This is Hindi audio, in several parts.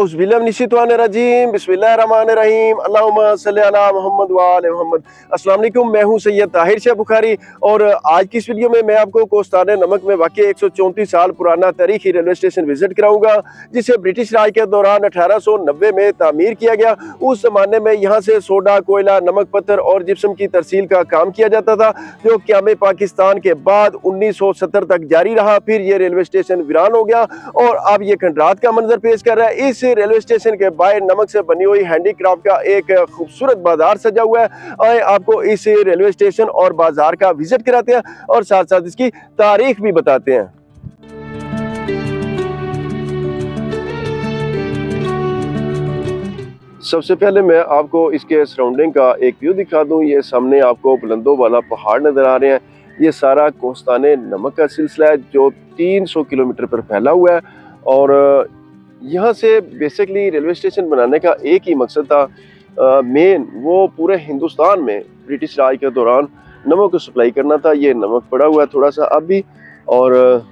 औज़ुबिल्लाहिमिनश्शैतानिर्रजीम बिस्मिल्लाहिर्रहमानिर्रहीम अल्लाहुम्मा सल्ली अला मुहम्मद व आले मुहम्मद। अस्सलाम वालेकुम, मैं हूं सैयद ताहिर शाह बुखारी और आज की इस वीडियो में मैं आपको कोस्ताने नमक में वाक़ 134 साल पुराना तारीखी रेलवे स्टेशन विजिट कराऊंगा, जिसे ब्रिटिश राज के दौरान 1890 में तामीर किया गया। उस ज़माने में यहाँ से सोडा, कोयला, नमक, पत्थर और जिप्सम की तरसील का काम किया जाता था, जो क़याम पाकिस्तान के बाद 1970 तक जारी रहा। फिर ये रेलवे स्टेशन वीरान हो गया और अब ये खंडरात का मंजर पेश कर रहा है। इस रेलवे स्टेशन के बाहर नमक से बनी हुई हैंडीक्राफ्ट का एक खूबसूरत बाजार सजा हुआ है। आए आपको इस रेलवे स्टेशन और बाजार का विजिट कराते हैं और साथ साथ इसकी तारीख भी बताते हैं। सबसे पहले मैं आपको इसके सराउंडिंग का एक व्यू दिखा दूं। ये सामने आपको बुलंदों वाला पहाड़ नजर आ रहे हैं। ये सारा कोस्ताने नमक का सिलसिला है जो 300 किलोमीटर पर फैला हुआ है और यहाँ से बेसिकली रेलवे स्टेशन बनाने का एक ही मकसद था, मेन वो पूरे हिंदुस्तान में ब्रिटिश राज के दौरान नमक को सप्लाई करना था। ये नमक पड़ा हुआ है थोड़ा सा अब भी, और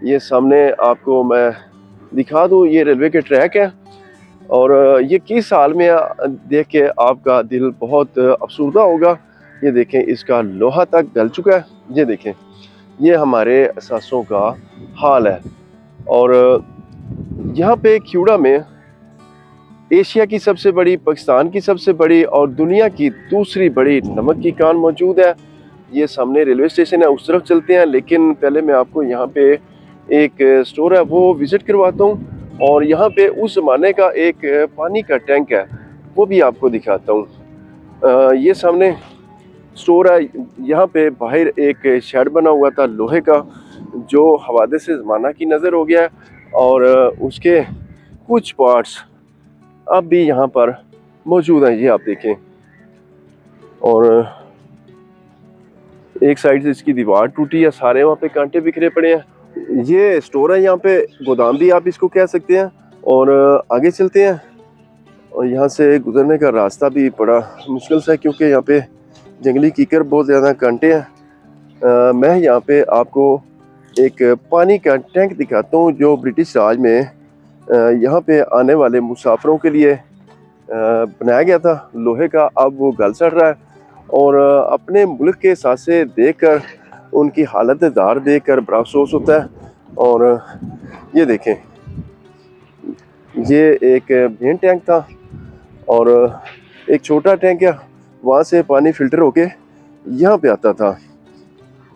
ये सामने आपको मैं दिखा दूँ, ये रेलवे के ट्रैक है और ये किस हाल में देख के आपका दिल बहुत अफसरदा होगा। ये देखें, इसका लोहा तक गल चुका है। ये देखें, ये हमारे असासों का हाल है। और यहाँ पे ख्यूड़ा में एशिया की सबसे बड़ी, पाकिस्तान की सबसे बड़ी और दुनिया की दूसरी बड़ी नमक की कान मौजूद है। ये सामने रेलवे स्टेशन है, उस तरफ चलते हैं, लेकिन पहले मैं आपको यहाँ पे एक स्टोर है वो विज़िट करवाता हूँ और यहाँ पे उस ज़माने का एक पानी का टैंक है वो भी आपको दिखाता हूँ। ये सामने स्टोर है। यहाँ पे बाहर एक शेड बना हुआ था लोहे का, जो हवादे से ज़माना की नज़र हो गया है और उसके कुछ पार्ट्स अब भी यहाँ पर मौजूद हैं। ये आप देखें, और एक साइड से इसकी दीवार टूटी है, सारे वहाँ पे कांटे बिखरे पड़े हैं। ये स्टोर है, यहाँ पे गोदाम भी आप इसको कह सकते हैं। और आगे चलते हैं और यहाँ से गुजरने का रास्ता भी बड़ा मुश्किल सा है क्योंकि यहाँ पे जंगली कीकर बहुत ज़्यादा कांटे हैं। मैं यहाँ पे आपको एक पानी का टैंक दिखाता हूँ जो ब्रिटिश राज में यहाँ पे आने वाले मुसाफिरों के लिए बनाया गया था, लोहे का। अब वो गल सड़ रहा है और अपने मुल्क के सासे देखकर, उनकी हालत दार देखकर बड़ा अफसोस होता है। और ये देखें, ये एक मेन टैंक था और एक छोटा टैंक है, वहाँ से पानी फिल्टर होके यहाँ पे आता था,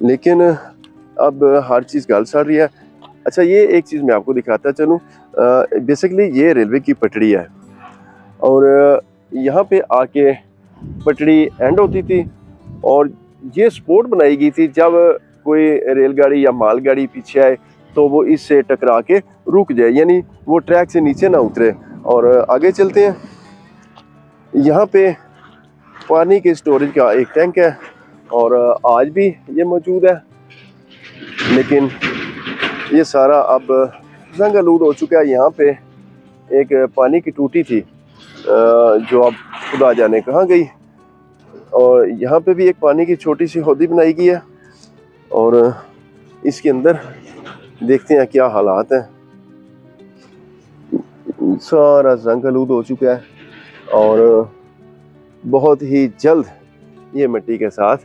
लेकिन अब हर चीज़ गल सड़ रही है। अच्छा, ये एक चीज़ मैं आपको दिखाता चलूँ। बेसिकली ये रेलवे की पटड़ी है और यहाँ पे आके पटड़ी एंड होती थी और ये स्पोर्ट बनाई गई थी, जब कोई रेलगाड़ी या मालगाड़ी पीछे आए तो वो इससे टकरा के रुक जाए, यानी वो ट्रैक से नीचे ना उतरे। और आगे चलते हैं, यहाँ पे पानी के स्टोरेज का एक टैंक है और आज भी ये मौजूद है, लेकिन ये सारा अब जंग आलूद हो चुका है। यहाँ पे एक पानी की टूटी थी जो अब खुदा जाने कहाँ गई, और यहाँ पे भी एक पानी की छोटी सी हौदी बनाई गई है और इसके अंदर देखते हैं क्या हालात हैं। सारा जंग आलूद हो चुका है और बहुत ही जल्द ये मिट्टी के साथ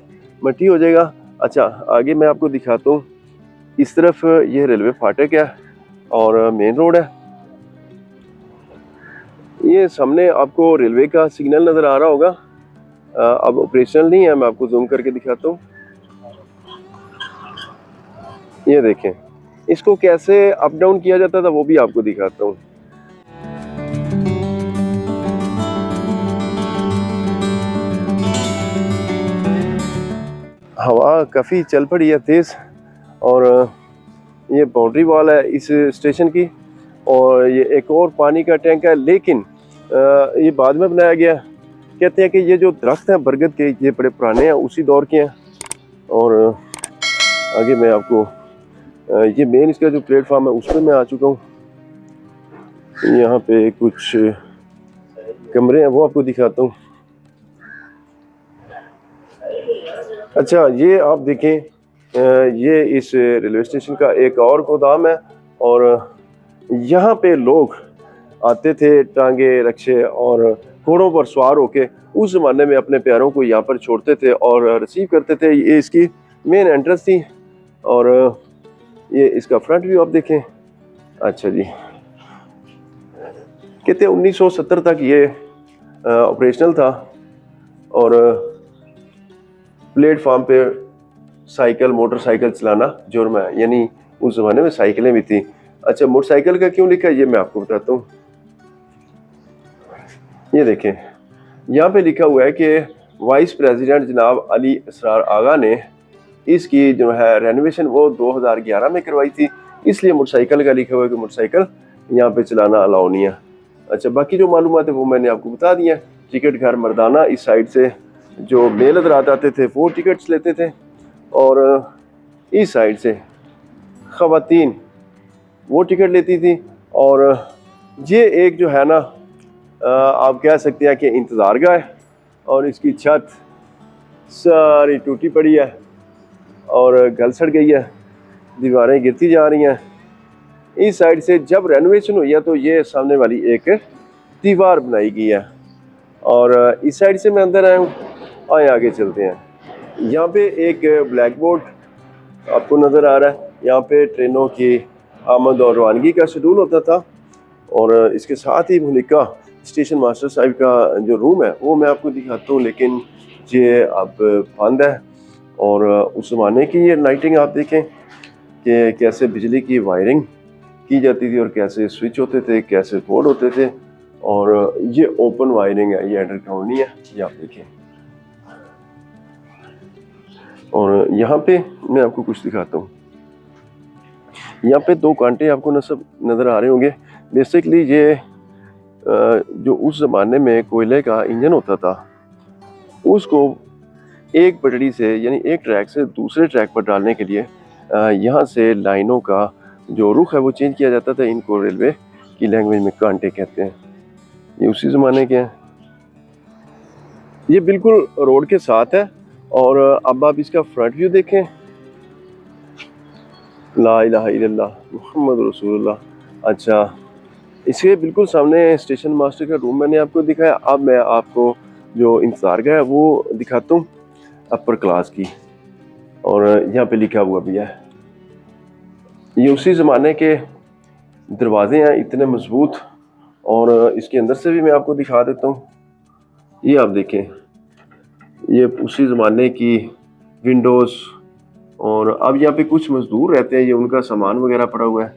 मिट्टी हो जाएगा। अच्छा, आगे मैं आपको दिखाता हूँ। इस तरफ ये रेलवे फाटक है और मेन रोड है। ये सामने आपको रेलवे का सिग्नल नज़र आ रहा होगा, अब ऑपरेशनल नहीं है, मैं आपको जूम करके दिखाता हूँ। ये देखें, इसको कैसे अप डाउन किया जाता था वो भी आपको दिखाता हूँ। हवा काफ़ी चल पड़ी है तेज़ और ये बाउंड्री वॉल है इस स्टेशन की और ये एक और पानी का टैंक है, लेकिन ये बाद में बनाया गया। कहते हैं कि ये जो दरख्त हैं बरगद के, ये बड़े पुराने हैं, उसी दौर के हैं। और आगे मैं आपको ये मेन इसका जो प्लेटफॉर्म है उस पर मैं आ चुका हूँ। यहाँ पे कुछ कमरे हैं वो आपको दिखाता हूँ। अच्छा, ये आप देखें, ये इस रेलवे स्टेशन का एक और गोदाम है और यहाँ पे लोग आते थे टांगे रक्षे और घोड़ों पर सवार होके उस ज़माने में अपने प्यारों को यहाँ पर छोड़ते थे और रिसीव करते थे। ये इसकी मेन एंट्रेंस थी और ये इसका फ्रंट व्यू आप देखें। अच्छा जी, कहते 1970 तक ये ऑपरेशनल था और प्लेटफॉर्म पे साइकिल मोटरसाइकिल चलाना जुर्म है, यानी उस ज़माने में साइकिलें भी थी। अच्छा, मोटरसाइकिल का क्यों लिखा है ये मैं आपको बताता हूँ। ये देखें, यहाँ पे लिखा हुआ है कि वाइस प्रेसिडेंट जनाब अली असरार आगा ने इसकी जो है रेनोवेशन वो 2011 में करवाई थी, इसलिए मोटरसाइकिल का लिखा हुआ है कि मोटरसाइकिल यहाँ पे चलाना अलाउ नहीं है। अच्छा, बाकी जो मालूमात है वो मैंने आपको बता दिया। टिकट घर मर्दाना इस साइड से जो मेल हज़रात आते थे वो टिकट्स लेते थे और इस साइड से ख़वातीन वो टिकट लेती थी। और ये एक जो है ना आप कह सकते हैं कि इंतज़ार गाह है और इसकी छत सारी टूटी पड़ी है और गल सड़ गई है, दीवारें गिरती जा रही हैं। इस साइड से जब रेनोवेशन हुई है तो ये सामने वाली एक दीवार बनाई गई है और इस साइड से मैं अंदर आया हूँ। आए आगे चलते हैं। यहाँ पे एक ब्लैक बोर्ड आपको नज़र आ रहा है, यहाँ पे ट्रेनों की आमद और रवानगी का शेड्यूल होता था और इसके साथ ही मुलिका स्टेशन मास्टर साहब का जो रूम है वो मैं आपको दिखाता हूँ, लेकिन ये अब बंद है। और उस ज़माने की ये लाइटिंग आप देखें कि कैसे बिजली की वायरिंग की जाती थी और कैसे स्विच होते थे, कैसे बोर्ड होते थे। और ये ओपन वायरिंग है, ये अंडरग्राउंड नहीं है, ये आप देखें। और यहाँ पे मैं आपको कुछ दिखाता हूँ। यहाँ पे 2 कांटे आपको नज़र आ रहे होंगे। बेसिकली ये जो उस ज़माने में कोयले का इंजन होता था उसको एक पटड़ी से यानी एक ट्रैक से दूसरे ट्रैक पर डालने के लिए यहाँ से लाइनों का जो रुख है वो चेंज किया जाता था। इनको रेलवे की लैंग्वेज में कांटे कहते हैं। ये उसी ज़माने के हैं। ये बिल्कुल रोड के साथ है और अब आप इसका फ्रंट व्यू देखें। ला इलाहा इल्लल्लाह मुहम्मद रसूलुल्लाह। अच्छा, इसके बिल्कुल सामने स्टेशन मास्टर का रूम मैंने आपको दिखाया। अब मैं आपको जो इंतज़ार गाह है वो दिखाता हूँ अपर क्लास की। और यहाँ पे लिखा हुआ भी है, ये उसी ज़माने के दरवाजे हैं, इतने मजबूत। और इसके अंदर से भी मैं आपको दिखा देता हूँ। ये आप देखें, ये उसी ज़माने की विंडोज़। और अब यहाँ पे कुछ मज़दूर रहते हैं, ये उनका सामान वगैरह पड़ा हुआ है।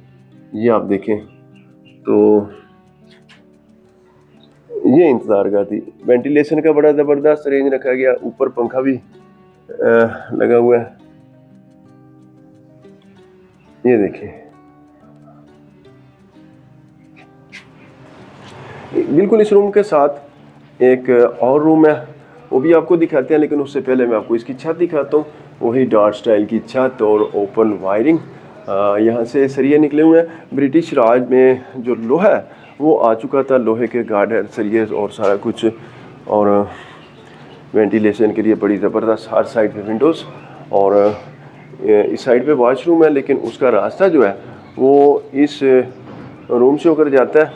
ये आप देखें तो ये इंतज़ार गाह थी। वेंटिलेशन का बड़ा ज़बरदस्त अरेंज रखा गया, ऊपर पंखा भी लगा हुआ है। ये देखिए, बिल्कुल इस रूम के साथ एक और रूम है, वो भी आपको दिखाते हैं, लेकिन उससे पहले मैं आपको इसकी छत दिखाता हूँ। वही डार्ट स्टाइल की छत और ओपन वायरिंग। यहाँ से सरिये निकले हुए हैं। ब्रिटिश राज में जो लोहा है वो आ चुका था, लोहे के गार्डर सरिये और सारा कुछ। और वेंटिलेशन के लिए बड़ी ज़बरदस्त हर साइड पे विंडोज़। और इस साइड पे वॉशरूम है, लेकिन उसका रास्ता जो है वो इस रूम से होकर जाता है।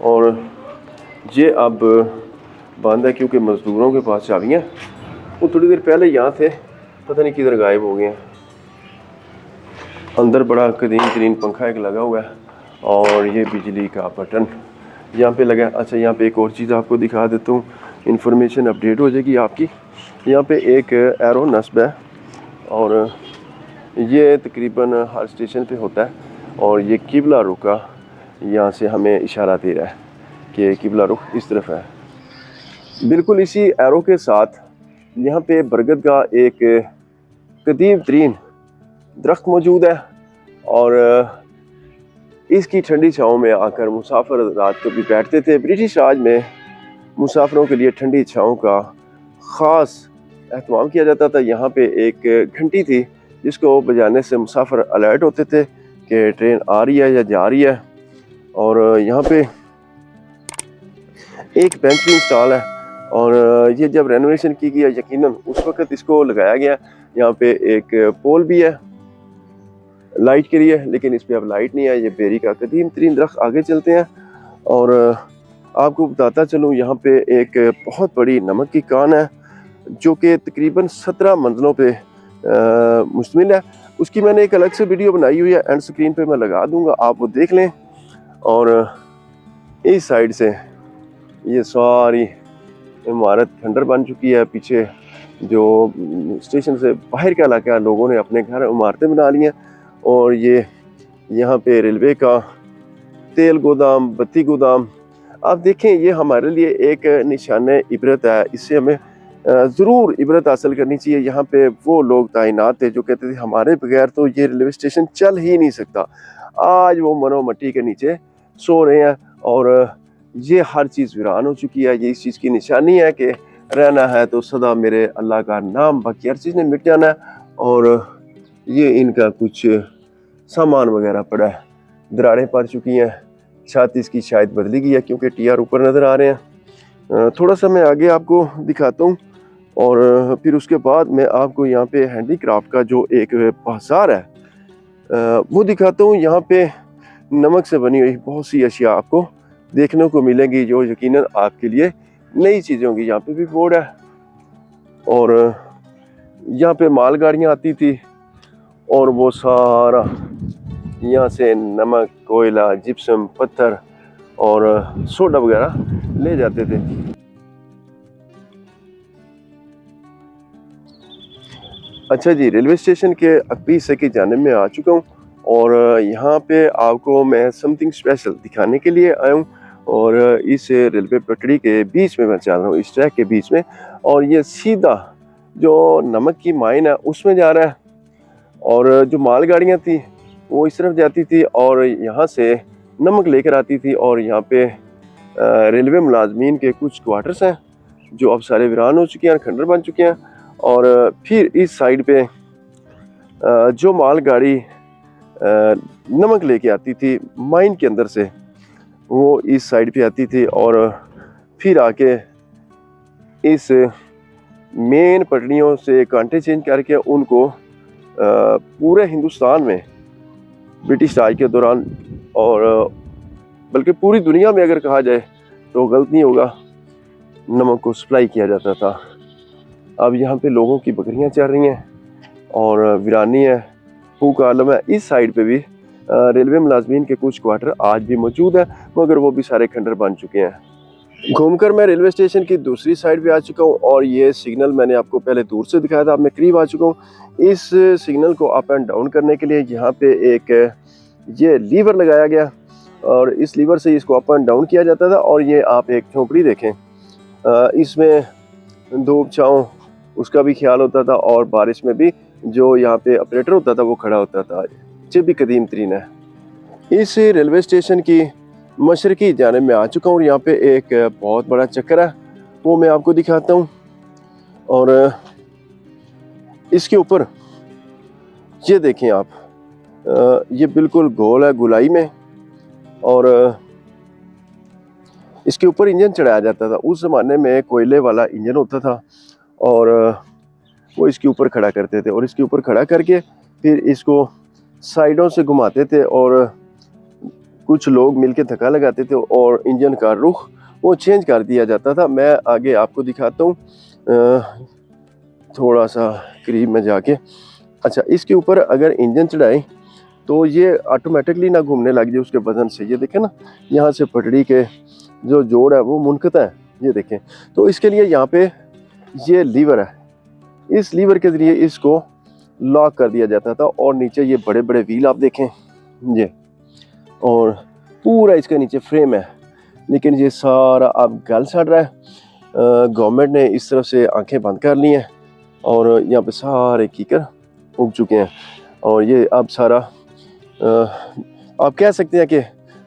और ये अब बंद है क्योंकि मज़दूरों के पास चाबियाँ, वो थोड़ी देर पहले यहाँ थे, पता नहीं किधर गायब हो गए हैं। अंदर बड़ा कदीम तरीन पंखा एक लगा हुआ है और ये बिजली का बटन यहाँ पे लगा है। अच्छा, यहाँ पे एक और चीज़ आपको दिखा देता हूँ, इन्फॉर्मेशन अपडेट हो जाएगी आपकी। यहाँ पे एक एरो नस्ब है और ये तकरीबन हर स्टेशन पे होता है। और ये किबला रुख का यहाँ से हमें इशारा दे रहा है कि किबला रुख इस तरफ है। बिल्कुल इसी एरो के साथ यहाँ पे बरगद का एक कदीम तरीन दरख्त मौजूद है और इसकी ठंडी छाँव में आकर मुसाफिर रात को भी बैठते थे। ब्रिटिश राज में मुसाफिरों के लिए ठंडी छाँव का ख़ास एहतमाम किया जाता था। यहाँ पे एक घंटी थी जिसको बजाने से मुसाफिर अलर्ट होते थे कि ट्रेन आ रही है या जा रही है। और यहाँ पे एक बेंच भी इंस्टॉल है और ये जब रेनोवेशन की गई यकीनन उस वक्त इसको लगाया गया। यहाँ पे एक पोल भी है लाइट के लिए, लेकिन इस पे अब लाइट नहीं है। ये बेरी का कदीम तरीन दरख्त। आगे चलते हैं और आपको बताता चलूँ, यहाँ पे एक बहुत बड़ी नमक की कान है जो कि तकरीबन 17 मंजिलों पे मुश्तमिल है। उसकी मैंने एक अलग से वीडियो बनाई हुई है, एंड स्क्रीन पे मैं लगा दूंगा, आप वो देख लें। और इस साइड से ये सारी इमारत खंडर बन चुकी है। पीछे जो स्टेशन से बाहर का इलाका है, लोगों ने अपने घर इमारतें बना ली हैं। और ये यहाँ पे रेलवे का तेल गोदाम, बत्ती गोदाम, आप देखें, ये हमारे लिए एक निशान इबरत है। इससे हमें ज़रूर इबरत हासिल करनी चाहिए। यहाँ पे वो लोग तैनात थे जो कहते थे हमारे बगैर तो ये रेलवे स्टेशन चल ही नहीं सकता। आज वो मनो मट्टी के नीचे सो रहे हैं और ये हर चीज़ वीरान हो चुकी है। ये इस चीज़ की निशानी है कि रहना है तो सदा मेरे अल्लाह का नाम, बाकी हर चीज़ ने मिट जाना है। और ये इनका कुछ सामान वगैरह पड़ा है, दरारें पड़ चुकी हैं, छत इसकी शायद बदली गई है क्योंकि टीआर ऊपर नज़र आ रहे हैं। थोड़ा सा मैं आगे आपको दिखाता हूँ और फिर उसके बाद मैं आपको यहाँ पे हैंडीक्राफ्ट का जो एक बाजार है वो दिखाता हूँ। यहाँ पे नमक से बनी हुई बहुत सी अशिया आपको देखने को मिलेंगी जो यकीनन आपके लिए नई चीज़ें होंगी। यहाँ पे भी बोर्ड है और यहाँ पे मालगाड़ियाँ आती थी और वो सारा यहाँ से नमक, कोयला, जिप्सम, पत्थर और सोडा वगैरह ले जाते थे। अच्छा जी, रेलवे स्टेशन के अक्बी हिस्से की जानिब में आ चुका हूँ और यहाँ पे आपको मैं समथिंग स्पेशल दिखाने के लिए आया हूँ। और इस रेलवे पटड़ी के बीच में मैं चल रहा हूँ, इस ट्रैक के बीच में, और ये सीधा जो नमक की माइन है उसमें जा रहा है। और जो मालगाड़ियाँ थी वो इस तरफ जाती थी और यहाँ से नमक लेकर आती थी। और यहाँ पे रेलवे मुलाजमीन के कुछ क्वार्टर्स हैं जो अब सारे वीरान हो चुके हैं, खंडर बन चुके हैं। और फिर इस साइड पे जो मालगाड़ी नमक लेके आती थी माइन के अंदर से, वो इस साइड पे आती थी और फिर आके इस मेन पटड़ियों से कांटे चेंज करके उनको पूरे हिंदुस्तान में ब्रिटिश राज के दौरान, और बल्कि पूरी दुनिया में अगर कहा जाए तो गलत नहीं होगा, नमक को सप्लाई किया जाता था। अब यहाँ पे लोगों की बकरियाँ चल रही हैं और वीरानी है, फूक आलम है। इस साइड पे भी रेलवे मुलाजमीन के कुछ क्वार्टर आज भी मौजूद है, मगर वो भी सारे खंडर बन चुके हैं। घूमकर मैं रेलवे स्टेशन की दूसरी साइड पे आ चुका हूँ और ये सिग्नल मैंने आपको पहले दूर से दिखाया था, अब मैं करीब आ चुका हूँ। इस सिग्नल को अप एंड डाउन करने के लिए यहाँ पे एक ये लीवर लगाया गया और इस लीवर से इसको अप एंड डाउन किया जाता था। और ये आप एक झोंपड़ी देखें, इसमें धूप छाँव उसका भी ख्याल होता था और बारिश में भी जो यहाँ पे ऑपरेटर होता था वो खड़ा होता था। ये भी कदीम तरीन है। इस रेलवे स्टेशन की मशरकी जानिब में आ चुका हूँ और यहाँ पे एक बहुत बड़ा चक्कर है, वो मैं आपको दिखाता हूँ। और इसके ऊपर ये देखें आप, ये बिल्कुल गोल है गुलाई में और इसके ऊपर इंजन चढ़ाया जाता था। उस ज़माने में कोयले वाला इंजन होता था और वो इसके ऊपर खड़ा करते थे और इसके ऊपर खड़ा करके फिर इसको साइडों से घुमाते थे और कुछ लोग मिलके धक्का लगाते थे और इंजन का रुख वो चेंज कर दिया जाता था। मैं आगे आपको दिखाता हूँ थोड़ा सा करीब में जाके। अच्छा, इसके ऊपर अगर इंजन चढ़ाए तो ये ऑटोमेटिकली ना घूमने लग जाए उसके वजन से। ये देखें ना, यहाँ से पटड़ी के जो जोड़ है वो मुनक़ता है, ये देखें। तो इसके लिए यहाँ पे ये लीवर है, इस लीवर के ज़रिए इसको लॉक कर दिया जाता था। और नीचे ये बड़े बड़े व्हील आप देखें ये, और पूरा इसके नीचे फ्रेम है, लेकिन ये सारा अब गल सड़ रहा है। गवर्नमेंट ने इस तरफ से आंखें बंद कर ली हैं और यहाँ पे सारे कीकर उग चुके हैं और ये अब सारा आप कह सकते हैं कि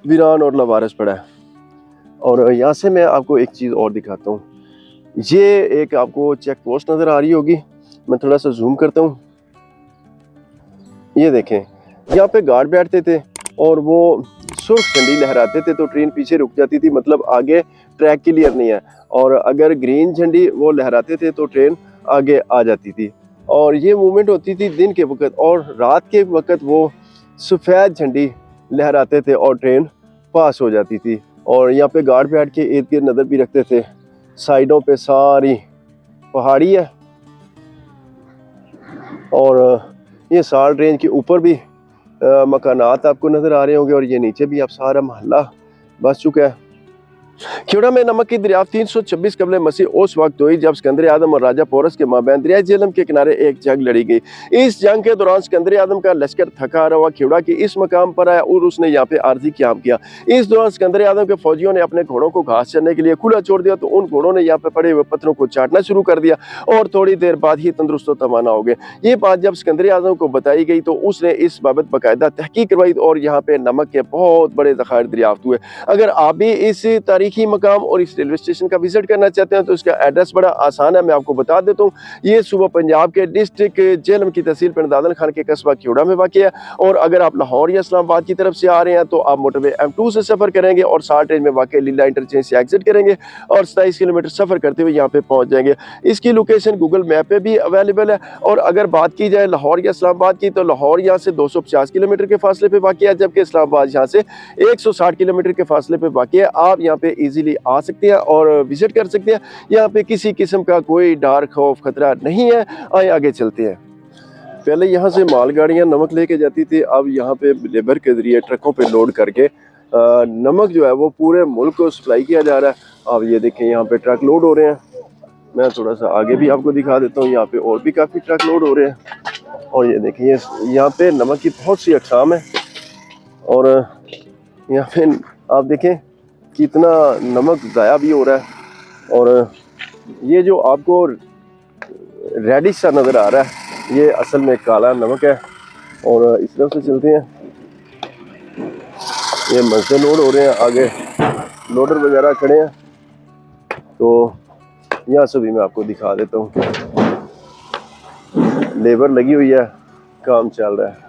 वीरान और लवारस पड़ा है। और यहाँ से मैं आपको एक चीज़ और दिखाता हूँ। ये एक आपको चेक पोस्ट नज़र आ रही होगी, मैं थोड़ा सा जूम करता हूँ। ये देखें, यहाँ पे गार्ड बैठते थे और वो सुर्ख झंडी लहराते थे तो ट्रेन पीछे रुक जाती थी, मतलब आगे ट्रैक क्लियर नहीं है। और अगर ग्रीन झंडी वो लहराते थे तो ट्रेन आगे आ जाती थी। और ये मूवमेंट होती थी दिन के वक्त, और रात के वक्त वो सफ़ेद झंडी लहराते थे और ट्रेन पास हो जाती थी। और यहाँ पे गार्ड बैठ के इर्द गिर्द नज़र भी रखते थे। साइडों पे सारी पहाड़ी है और ये साल्ट रेंज के ऊपर भी मकानात आपको नज़र आ रहे होंगे और ये नीचे भी आप सारा मोहल्ला बस चुका है। खेड़ा में नमक की दरियाफ्त 326 कबल मसीह उस वक्त हुई जब सिकंदर आदम और राजा पोरस के माबैन दरिया झेलम के किनारे एक जंग लड़ी गई। इस जंग के दौरान सिकंदर आदम का लश्कर थका हारा हुआ खेड़ा के इस मकाम पर आया और उसने यहाँ पे आर्जी क्याम किया। इस दौरान सिकंदर आदम के फौजियों ने अपने घोड़ों को घास चरने के लिए खुला छोड़ दिया तो उन घोड़ों ने यहाँ पे पड़े हुए पत्थरों को चाटना शुरू कर दिया और थोड़ी देर बाद ही तंदुरुस्त तवाना हो गए। ये बात जब सिकंदर आदम को बताई गई तो उसने इस बाबत बाकायदा तहकीक करवाई और यहाँ पे नमक के बहुत बड़े ज़खायर दरियाफ्त हुए। अगर आप भी इस तारीखी मकाम और इस रेलवे स्टेशन का विजिट करना चाहते हैं तो इसका एड्रेस बड़ा आसान है, मैं आपको बता देता हूँ। ये सूबा पंजाब के डिस्ट्रिक्ट झेलम की तहसील पिंड दादन खान के कस्बा खेड़ा में वाक़ है और अगर आप लाहौर या इस्लामाबाद की तरफ से आ रहे हैं तो आप मोटरवे M2 से सफ़र करेंगे और साल्ट रेंज में वाक़ लीला इंटरचेंज से एग्जिट करेंगे और 27 किलोमीटर सफ़र करते हुए यहाँ पे पहुँच जाएंगे। इसकी लोकेशन गूगल मैप पे भी अवेलेबल है और अगर बात की जाए लाहौर या इस्लामाबाद की तो लाहौर यहाँ से 250 किलोमीटर के फासले पे वाक़ है जबकि इस्लामाबाद यहाँ से 160 किलोमीटर के फासले पे वाक़ है। आप यहाँ पे ईजीली आ सकते हैं और विजिट कर सकते हैं। यहाँ पे किसी किस्म का कोई डर खौफ खतरा नहीं है। आए आगे चलते हैं। पहले यहाँ से मालगाड़ियाँ नमक लेके जाती थी, अब यहाँ पे लेबर के जरिए ट्रकों पे लोड करके नमक जो है वो पूरे मुल्क को सप्लाई किया जा रहा है। अब ये देखें यहाँ पे ट्रक लोड हो रहे हैं। मैं थोड़ा सा आगे भी आपको दिखा देता हूँ, यहाँ पे और भी काफ़ी ट्रक लोड हो रहे हैं और ये देखिए यहाँ पे नमक की बहुत सी अक़साम है और यहाँ पे आप देखें कितना नमक ज़ाया भी हो रहा है और ये जो आपको रेडिश सा नज़र आ रहा है ये असल में काला नमक है। और इस तरफ से चलते हैं, ये मज़े लोड हो रहे हैं, आगे लोडर वगैरह खड़े हैं तो यहाँ से भी मैं आपको दिखा देता हूँ। लेबर लगी हुई है, काम चल रहा है।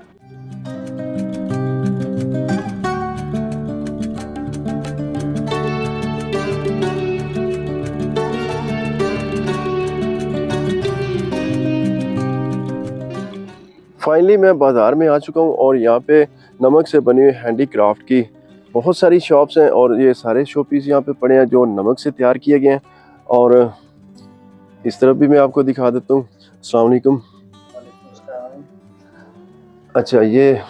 फाइनली मैं बाज़ार में आ चुका हूँ और यहाँ पे नमक से बनी हुई हैंडीक्राफ्ट की बहुत सारी शॉप्स हैं और ये सारे शो पीस यहाँ पे पड़े हैं जो नमक से तैयार किए गए हैं। और इस तरफ भी मैं आपको दिखा देता हूँ। अस्सलाम वालेकुम। अच्छा, ये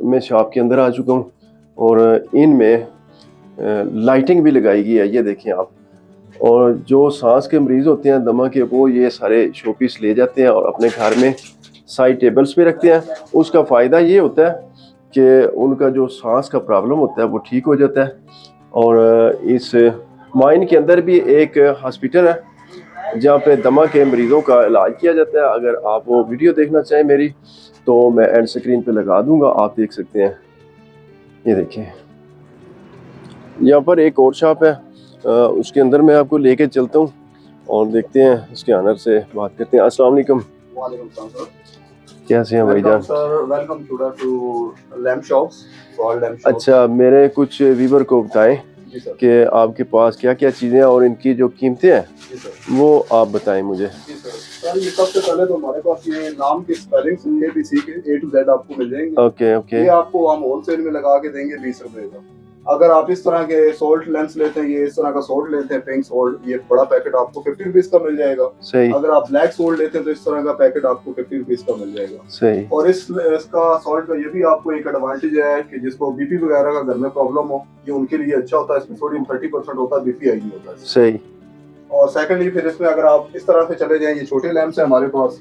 मैं शॉप के अंदर आ चुका हूँ और इनमें लाइटिंग भी लगाई गई है, ये देखें आप। और जो सांस के मरीज़ होते हैं दमा के, वो ये सारे शो पीस ले जाते हैं और अपने घर में साइड टेबल्स पे रखते हैं। उसका फ़ायदा ये होता है कि उनका जो सांस का प्रॉब्लम होता है वो ठीक हो जाता है। और इस माइन के अंदर भी एक हॉस्पिटल है जहाँ पे दमा के मरीज़ों का इलाज किया जाता है। अगर आप वो वीडियो देखना चाहें मेरी तो मैं एंड स्क्रीन पे लगा दूंगा, आप देख सकते हैं। ये देखिए यहाँ पर एक और शॉप है, उसके अंदर मैं आपको लेके चलता हूँ और देखते हैं, उसके ऑनर से बात करते हैं। अस्सलाम वालेकुम। वालेकुम सलाम सर, कैसे हैं भाईजान? Sir welcome to lamp shops. अच्छा, मेरे कुछ व्यूअर को बताएं कि आपके पास क्या क्या चीज़ें हैं और इनकी जो कीमतें हैं वो आप बताएं मुझे। सर ये सबसे पहले तो हमारे पास ये नाम की स्पेलिंग ABC के A to Z आपको मिल जाएंगे। ओके। ये आपको हम होलसेल में लगा के देंगे 20 रुपए का। अगर आप इस तरह के सोल्ट लेंस लेते हैं, ये इस तरह का सोल्ट लेते हैं, पिंक सोल्ट, ये बड़ा पैकेट आपको 50 रुपीज का मिल जाएगा। सही। अगर आप ब्लैक सोल्ट लेते हैं तो इस तरह का पैकेट आपको 50 रुपीज का मिल जाएगा। सही। और इसका सोल्ट का ये भी आपको एक एडवांटेज है कि जिसको बीपी वगैरह का घर में प्रॉब्लम हो, ये उनके लिए अच्छा होता है। इसमें सोडियम 30% होता है, बीपी हाई नहीं होता है। सही। और सेकंडली फिर इसमें अगर आप इस तरह से चले जाएं, ये छोटे लैंप्स हैं हमारे पास,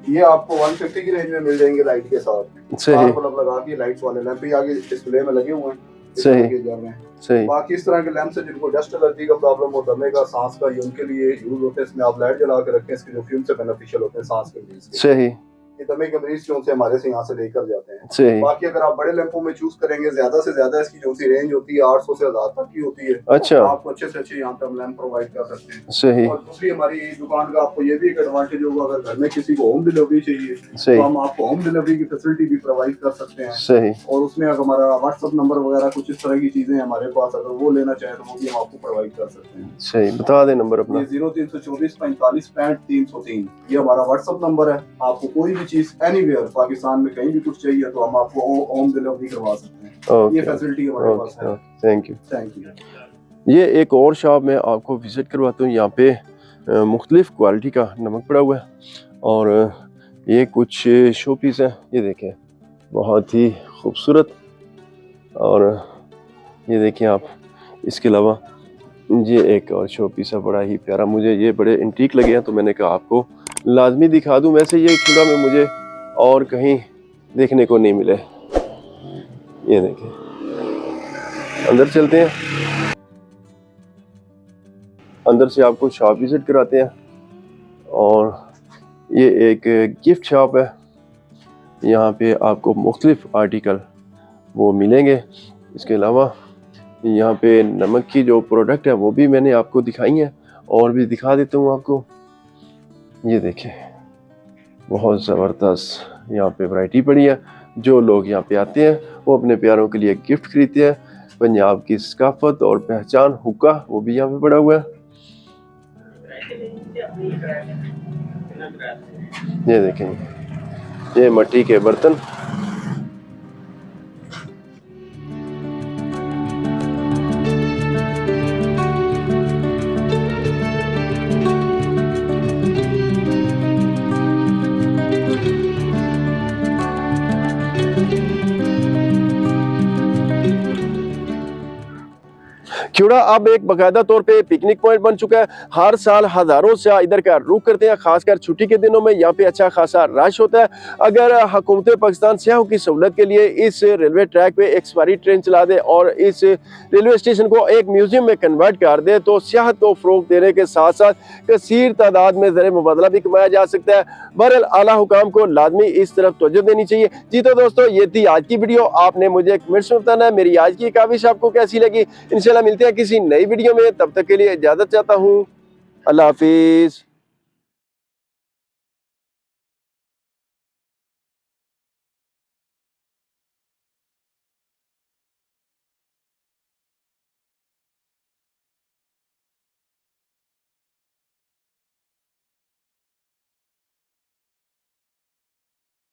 ये आपको 150 की रेंज में मिल जाएंगे लाइट के साथ। सही। बल्ब लगा के लाइट्स वाले लैंप ये आगे डिस्प्ले में लगे हुए हैं। सही। बाकी इस तरह के लैंप से जिनको डस्ट एलर्जी का प्रॉब्लम हो, दमे का, सांस का, ये उनके लिए यूज होते हैं। इसमें आप लाइट जला के रखें, इसके जो फ्यूम से बेनिफिशियल होते हैं सांस के मरीज के। सही। ये दमे के मरीज जो से हमारे से यहाँ से लेकर जाते हैं। सही। बाकी अगर आप बड़े लैंपों में चूज करेंगे, ज्यादा से ज्यादा इसकी जो सी रेंज होती है 800 से 1000 तक की होती है। अच्छा। आपको अच्छे से अच्छे यहाँ पे हम लैंप प्रोवाइड कर सकते हैं। सही। और दूसरी हमारी दुकान का आपको ये भी एक एडवांटेज होगा, अगर घर में किसी को होम डिलीवरी चाहिए तो हम आपको होम डिलीवरी की फैसिलिटी भी प्रोवाइड कर सकते हैं। सही। और उसमें अगर हमारा व्हाट्सएप नंबर वगैरह कुछ इस तरह की चीजें हमारे पास, अगर वो लेना चाहे तो वो भी हम आपको प्रोवाइड कर सकते हैं। सही, बता दें नंबर अपना। 0324 45 65 303 ये हमारा व्हाट्सएप नंबर है। आपको कोई भी चीज एनीवेयर पाकिस्तान में कहीं भी कुछ चाहिए तो हम आपको होम डिलीवरी करवा सकते हैं। ये फैसिलिटी हमारे पास है। Thank you. ये एक और शॉप मैं आपको विज़िट करवाता हूँ। यहाँ पे मुख्तलिफ़ क्वालिटी का नमक पड़ा हुआ है और ये कुछ शो पीस है, ये देखें बहुत ही खूबसूरत। और ये देखें आप, इसके अलावा ये एक और शो पीस है बड़ा ही प्यारा, मुझे ये बड़े इंटीक लगे हैं तो मैंने कहा आपको लाजमी दिखा दूं। वैसे ये चूड़ा में मुझे और कहीं देखने को नहीं मिले। ये देखें, अंदर चलते हैं, अंदर से आपको शॉप विजिट कराते हैं। और ये एक गिफ्ट शॉप है, यहाँ पे आपको मुख्तलिफ आर्टिकल वो मिलेंगे। इसके अलावा यहाँ पे नमक की जो प्रोडक्ट है वो भी मैंने आपको दिखाई हैं और भी दिखा देता हूँ आपको। ये देखें बहुत ज़बरदस्त यहाँ पे वैरायटी पड़ी है। जो लोग यहाँ पे आते हैं वो अपने प्यारों के लिए गिफ्ट खरीदते हैं। पंजाब की सकाफत और पहचान हुक्का वो भी यहाँ पे पड़ा हुआ है। ये देखें, ये मिट्टी के बर्तन, चूड़ा अब एक बाकायदा तौर पे पिकनिक पॉइंट बन चुका है। हर साल हजारों से इधर का रुख करते हैं, खासकर छुट्टी के दिनों में यहाँ पे अच्छा खासा रश होता है। अगर हुकूमत पाकिस्तान सियाहों की सहूलत के लिए इस रेलवे ट्रैक पे एक सवारी ट्रेन चला दे और इस रेलवे स्टेशन को एक म्यूजियम में कन्वर्ट कर दे तो सियाहत को फरोग देने के साथ साथ कसीर तादाद में ज़र मुबादला भी कमाया जा सकता है। बहरहाल आला हुकाम को लाजमी इस तरफ तवज्जो देनी चाहिए। जी तो दोस्तों, ये थी आज की वीडियो। आपने मुझे कमेंट्स में बताना है मेरी आज की काविश आपको कैसी लगी। इंशाल्लाह मिलते हैं किसी नई वीडियो में, तब तक के लिए इजाजत चाहता हूँ। अल्लाह हाफिज।